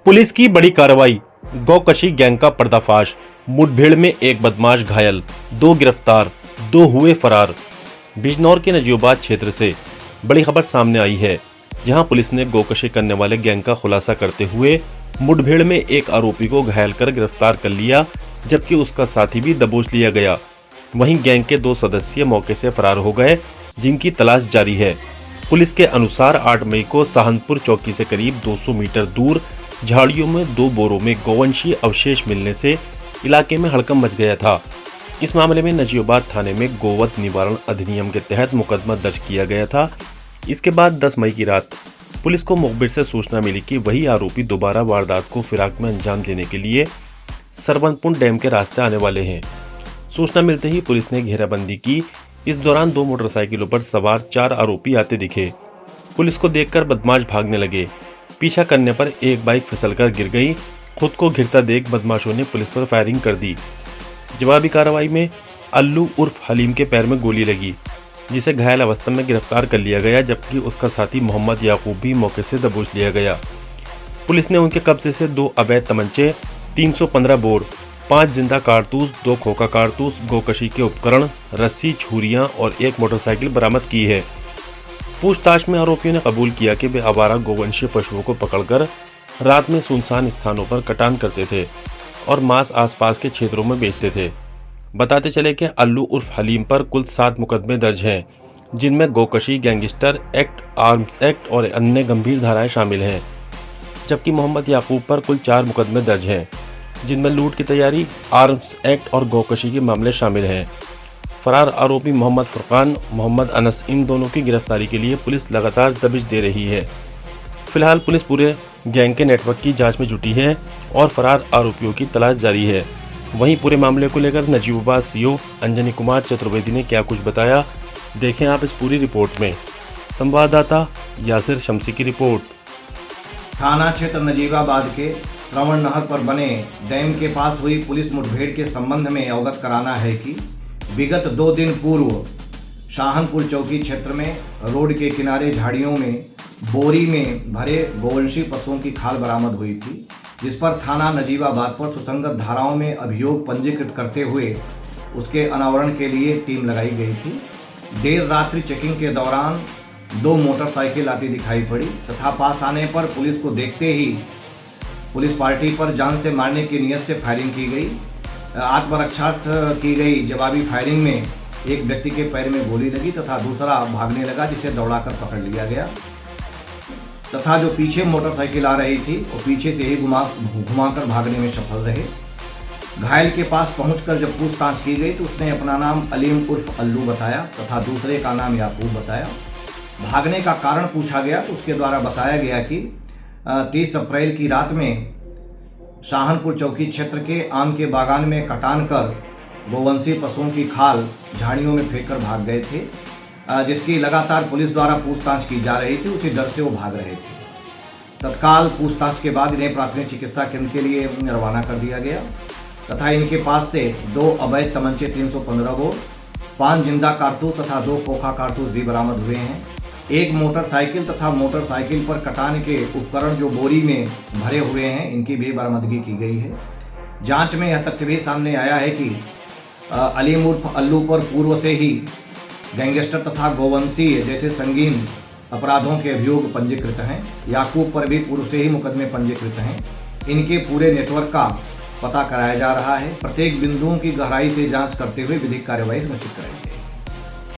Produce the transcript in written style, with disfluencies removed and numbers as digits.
Police की बड़ी कार्रवाई, गौकशी गैंग का पर्दाफाश। मुठभेड़ में एक बदमाश घायल, 2 गिरफ्तार, 2 हुए फरार। बिजनौर के नजीबाबाद क्षेत्र से बड़ी खबर सामने आई है, जहां पुलिस ने गौकशी करने वाले गैंग का खुलासा करते हुए मुठभेड़ में एक आरोपी को घायल कर गिरफ्तार कर लिया, जबकि उसका साथी भी दबोच लिया गया। वहीं गैंग के 2 सदस्य मौके से फरार हो गए, जिनकी तलाश जारी है। पुलिस के अनुसार 8 मई को सहारनपुर चौकी से करीब 200 मीटर दूर झाड़ियों में 2 बोरों में गौवंशीय अवशेष मिलने से इलाके में हड़कंप मच गया था। इस मामले में नजीबाबाद थाने में गोवध निवारण अधिनियम के तहत मुकदमा दर्ज किया गया था। इसके बाद 10 मई की रात पुलिस को मुखबिर से सूचना मिली कि वही आरोपी दोबारा वारदात को फिराक में अंजाम देने के लिए सरवनपुर डैम के रास्ते आने वाले हैं। सूचना मिलते ही पुलिस ने घेराबंदी की। इस दौरान 2 मोटरसाइकिलों पर सवार 4 आरोपी आते दिखे। पुलिस को देखकर बदमाश भागने लगे। पीछा करने पर एक बाइक फिसलकर गिर गई। खुद को गिरता देख बदमाशों ने पुलिस पर फायरिंग कर दी। जवाबी कार्रवाई में अल्लू उर्फ हलीम के पैर में गोली लगी, जिसे घायल अवस्था में गिरफ्तार कर लिया गया, जबकि उसका साथी मोहम्मद याकूब भी मौके से दबोच लिया गया। पुलिस ने उनके कब्जे से 2 अवैध तमंचे, 315 बोर, 5 जिंदा कारतूस, 2 खोखा कारतूस, गौकशी के उपकरण, रस्सी, छुरियां और 1 मोटरसाइकिल बरामद की है। पूछताछ में आरोपियों ने कबूल किया कि वे आवारा गोवंशीय पशुओं को पकड़कर रात में सुनसान स्थानों पर कटान करते थे और मांस आसपास के क्षेत्रों में बेचते थे। बताते चले कि अल्लू उर्फ हलीम पर कुल 7 मुकदमे दर्ज हैं, जिनमें गौकशी, गैंगस्टर एक्ट, आर्म्स एक्ट और अन्य गंभीर धाराएं शामिल हैं। जबकि मोहम्मद याकूब पर कुल 4 मुकदमे दर्ज हैं, जिनमें लूट की तैयारी, आर्म्स एक्ट और गौकशी के मामले शामिल हैं। फरार आरोपी मोहम्मद फुरकान, मोहम्मद अनस, इन दोनों की गिरफ्तारी के लिए पुलिस लगातार दबिश दे रही है। फिलहाल पुलिस पूरे गैंग के नेटवर्क की जांच में जुटी है और फरार आरोपियों की तलाश जारी है। वहीं पूरे मामले को लेकर नजीबाबाद सीओ अंजनी कुमार चतुर्वेदी ने क्या कुछ बताया, देखें आप इस पूरी रिपोर्ट में। संवाददाता यासिर शमसी की रिपोर्ट। थाना क्षेत्र नजीबाबाद के श्रवण नहर पर बने डैम के पास हुई पुलिस मुठभेड़ के संबंध में अवगत कराना है कि विगत 2 दिन पूर्व सहारनपुर चौकी क्षेत्र में रोड के किनारे झाड़ियों में बोरी में भरे गौवंशीय पशुओं की खाल बरामद हुई थी, जिस पर थाना नजीबाबाद पर सुसंगत धाराओं में अभियोग पंजीकृत करते हुए उसके अनावरण के लिए टीम लगाई गई थी। देर रात्रि चेकिंग के दौरान 2 मोटरसाइकिल आती दिखाई पड़ी तथा पास आने पर पुलिस को देखते ही पुलिस पार्टी पर जान से मारने की नीयत से फायरिंग की गई। आत्मरक्षार्थ की गई जवाबी फायरिंग में एक व्यक्ति के पैर में गोली लगी तथा दूसरा भागने लगा, जिसे दौड़ाकर पकड़ लिया गया तथा जो पीछे मोटरसाइकिल आ रही थी वो पीछे से ही घुमाकर भागने में सफल रहे। घायल के पास पहुंचकर जब पूछताछ की गई तो उसने अपना नाम अलीम उर्फ अल्लू बताया तथा दूसरे का नाम याकूब बताया। भागने का कारण पूछा गया तो उसके द्वारा बताया गया कि 30 अप्रैल की रात में सहारनपुर चौकी क्षेत्र के आम के बागान में कटान कर गौवंशीय पशुओं की खाल झाड़ियों में फेंककर भाग गए थे, जिसकी लगातार पुलिस द्वारा पूछताछ की जा रही थी। उसी डर से वो भाग रहे थे। तत्काल पूछताछ के बाद इन्हें प्राथमिक चिकित्सा केंद्र के लिए रवाना कर दिया गया तथा इनके पास से 2 अवैध तमंचे, 315 बोर, 5 जिंदा कारतूस तथा 2 खोखा कारतूस भी बरामद हुए हैं। 1 मोटरसाइकिल तथा मोटरसाइकिल पर कटान के उपकरण जो बोरी में भरे हुए हैं, इनकी भी बरामदगी की गई है। जांच में यह तथ्य भी सामने आया है कि अलीम उर्फ अल्लू पर पूर्व से ही गैंगस्टर तथा गौवंशीय जैसे संगीन अपराधों के अभियोग पंजीकृत हैं। याकूब पर भी पूर्व से ही मुकदमे पंजीकृत हैं। इनके पूरे नेटवर्क का पता कराया जा रहा है। प्रत्येक बिंदुओं की गहराई से जांच करते हुए विधिक कार्रवाई सुनिश्चित करेंगे।